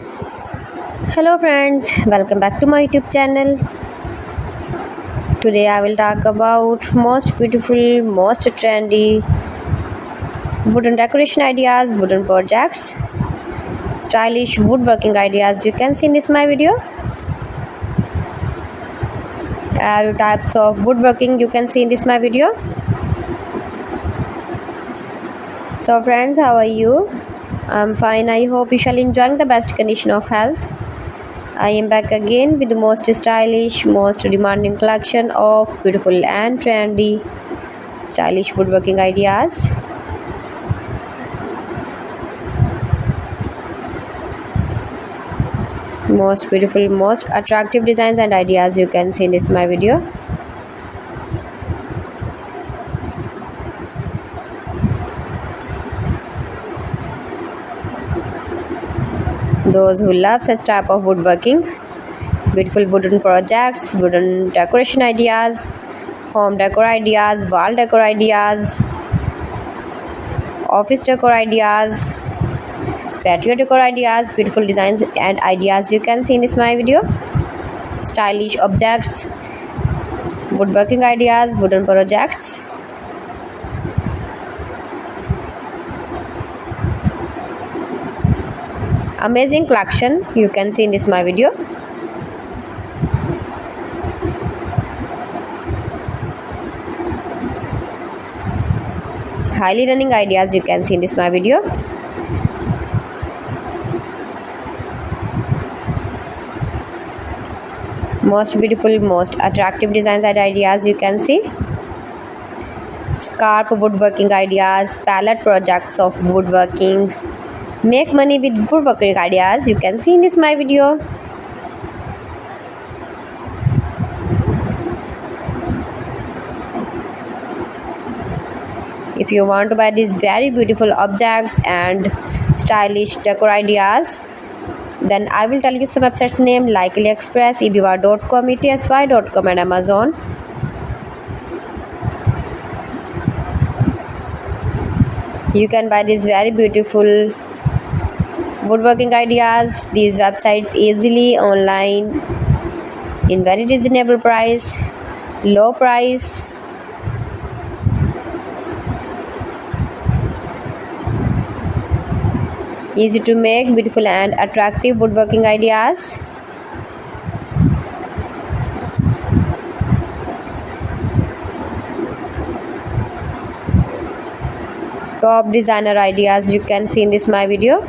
Hello friends, welcome back to my YouTube channel. Today I will talk about most beautiful, most trendy wooden decoration ideas, wooden projects, stylish woodworking ideas you can see in this my video. All types of woodworking you can see in this my video. So friends, how are you? I'm fine. I hope you shall enjoying the best condition of health. I am back again with the most stylish, most demanding collection of beautiful and trendy stylish woodworking ideas. Most beautiful, most attractive designs and ideas you can see in this my video. Those who love such type of woodworking, beautiful wooden projects, wooden decoration ideas, home decor ideas, wall decor ideas, office decor ideas, patio decor ideas, beautiful designs and ideas you can see in this my video. Stylish objects, woodworking ideas, wooden projects. Amazing collection you can see in this my video. Highly running ideas you can see in this my video. Most beautiful, most attractive designs and ideas you can see. Scarp woodworking ideas, palette projects of woodworking. Make money with woodworking ideas you can see in this my video. If you want to buy these very beautiful objects and stylish decor ideas, then I will tell you some websites name like AliExpress, eBay.com, ETSY.com and Amazon. You can buy these very beautiful woodworking ideas, these websites easily online in very reasonable price, low price. Easy to make, beautiful and attractive woodworking ideas. Top designer ideas you can see in this my video.